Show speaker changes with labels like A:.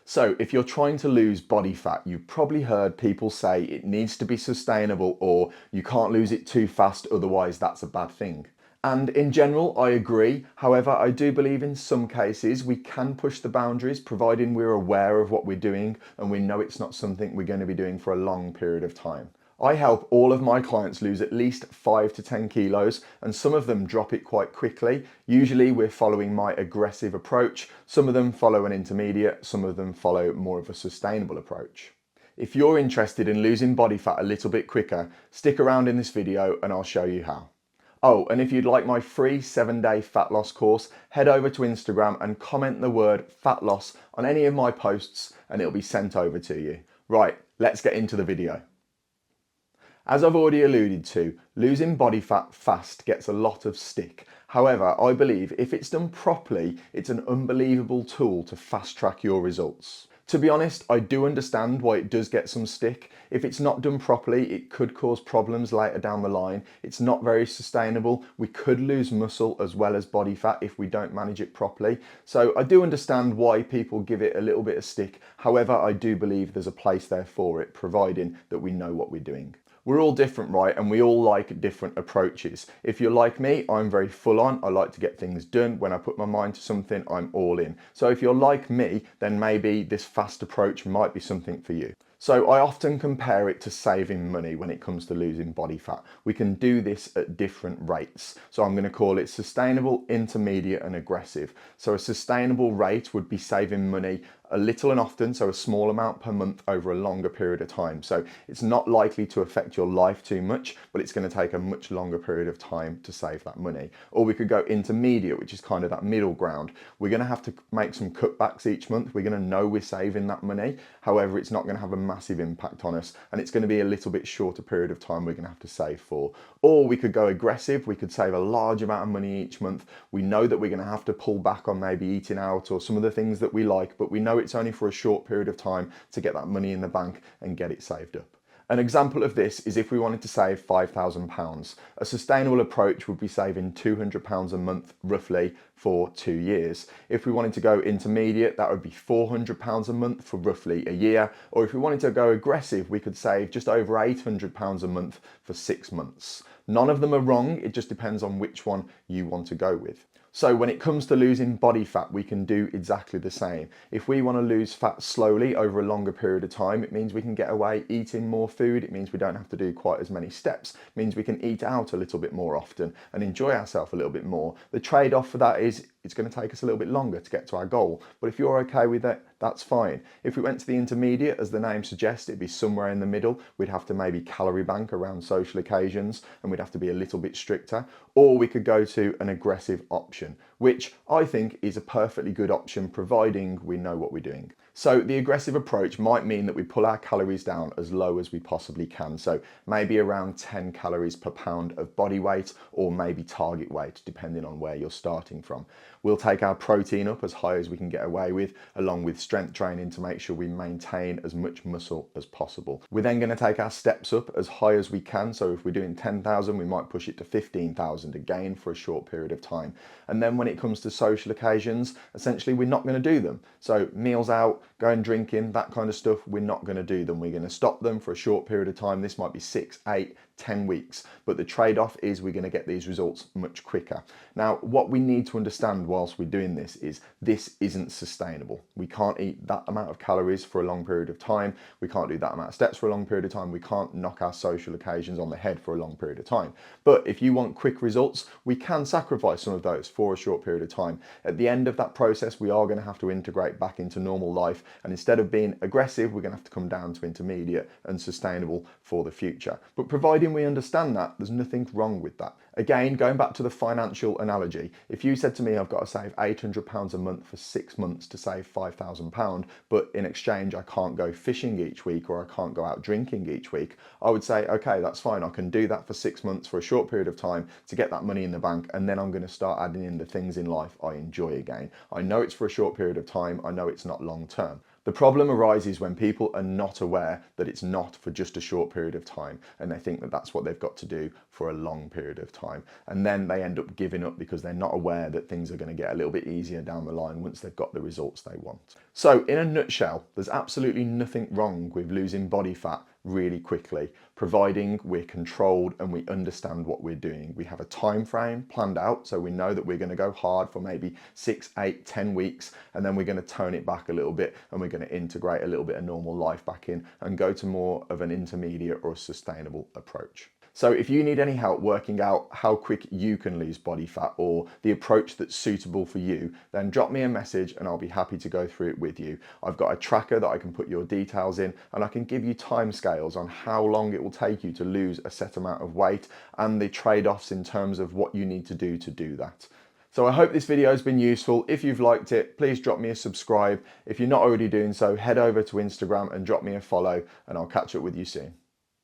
A: So if you're trying to lose body fat, you've probably heard people say it needs to be sustainable or you can't lose it too fast, otherwise that's a bad thing. And in general, I agree. However, I do believe in some cases we can push the boundaries, providing we're aware of what we're doing and we know it's not something we're going to be doing for a long period of time. I help all of my clients lose at least 5 to 10 kilos, and some of them drop it quite quickly. Usually we're following my aggressive approach. Some of them follow an intermediate, some of them follow more of a sustainable approach. If you're interested in losing body fat a little bit quicker, stick around in this video and I'll show you how. Oh, and if you'd like my free 7-day fat loss course, head over to Instagram and comment the word fat loss on any of my posts and it'll be sent over to you. Right, let's get into the video. As I've already alluded to, losing body fat fast gets a lot of stick. However, I believe if it's done properly, it's an unbelievable tool to fast track your results. To be honest, I do understand why it does get some stick. If it's not done properly, it could cause problems later down the line. It's not very sustainable. We could lose muscle as well as body fat if we don't manage it properly. So I do understand why people give it a little bit of stick. However, I do believe there's a place there for it, providing that we know what we're doing. We're all different, right? And we all like different approaches. If you're like me, I'm very full on. I like to get things done. When I put my mind to something, I'm all in. So if you're like me, then maybe this fast approach might be something for you. So I often compare it to saving money when it comes to losing body fat. We can do this at different rates. So I'm going to call it sustainable, intermediate and aggressive. So a sustainable rate would be saving money a little and often, so a small amount per month over a longer period of time. So it's not likely to affect your life too much, but it's going to take a much longer period of time to save that money. Or we could go intermediate, which is kind of that middle ground. We're going to have to make some cutbacks each month. We're going to know we're saving that money. However, it's not going to have a massive impact on us, and it's going to be a little bit shorter period of time we're going to have to save for. Or we could go aggressive. We could save a large amount of money each month. We know that we're going to have to pull back on maybe eating out or some of the things that we like, but we know it's only for a short period of time to get that money in the bank and get it saved up. An example of this is if we wanted to save £5,000. A sustainable approach would be saving £200 a month roughly for 2 years. If we wanted to go intermediate, that would be £400 a month for roughly a year. Or if we wanted to go aggressive, we could save just over £800 a month for 6 months. None of them are wrong, it just depends on which one you want to go with. So when it comes to losing body fat, we can do exactly the same. If we want to lose fat slowly over a longer period of time, it means we can get away eating more food. It means we don't have to do quite as many steps. It means we can eat out a little bit more often and enjoy ourselves a little bit more. The trade-off for that is it's going to take us a little bit longer to get to our goal. But if you're okay with it, that's fine. If we went to the intermediate, as the name suggests, it'd be somewhere in the middle. We'd have to maybe calorie bank around social occasions and we'd have to be a little bit stricter. Or we could go to an aggressive option, which I think is a perfectly good option providing we know what we're doing. So the aggressive approach might mean that we pull our calories down as low as we possibly can. So maybe around 10 calories per pound of body weight or maybe target weight, depending on where you're starting from. We'll take our protein up as high as we can get away with, along with strength training to make sure we maintain as much muscle as possible. We're then going to take our steps up as high as we can. So if we're doing 10,000, we might push it to 15,000 again for a short period of time. And then when it comes to social occasions, essentially we're not going to do them. So meals out, going drinking, that kind of stuff, we're not going to do them. We're going to stop them for a short period of time. This might be 6, 8, 10 weeks, but the trade-off is we're going to get these results much quicker. Now, what we need to understand whilst we're doing this is this isn't sustainable. We can't eat that amount of calories for a long period of time. We can't do that amount of steps for a long period of time. We can't knock our social occasions on the head for a long period of time. But if you want quick results, we can sacrifice some of those for a short period of time. At the end of that process, we are going to have to integrate back into normal life. And instead of being aggressive, we're going to have to come down to intermediate and sustainable for the future. But providing we understand that, there's nothing wrong with that. Again, going back to the financial analogy, if you said to me, I've got to save £800 a month for 6 months to save £5,000, but in exchange, I can't go fishing each week or I can't go out drinking each week, I would say, okay, that's fine. I can do that for 6 months for a short period of time to get that money in the bank. And then I'm going to start adding in the things in life I enjoy again. I know it's for a short period of time. I know it's not long term. The problem arises when people are not aware that it's not for just a short period of time and they think that that's what they've got to do for a long period of time. time, and then they end up giving up because they're not aware that things are going to get a little bit easier down the line once they've got the results they want. So in a nutshell, there's absolutely nothing wrong with losing body fat really quickly, providing we're controlled and we understand what we're doing. We have a time frame planned out, so we know that we're going to go hard for maybe 6, 8, 10 weeks, and then we're going to tone it back a little bit, and we're going to integrate a little bit of normal life back in and go to more of an intermediate or a sustainable approach. So if you need any help working out how quick you can lose body fat or the approach that's suitable for you, then drop me a message and I'll be happy to go through it with you. I've got a tracker that I can put your details in, and I can give you timescales on how long it will take you to lose a set amount of weight and the trade-offs in terms of what you need to do that. So I hope this video has been useful. If you've liked it, please drop me a subscribe. If you're not already doing so, head over to Instagram and drop me a follow, and I'll catch up with you soon.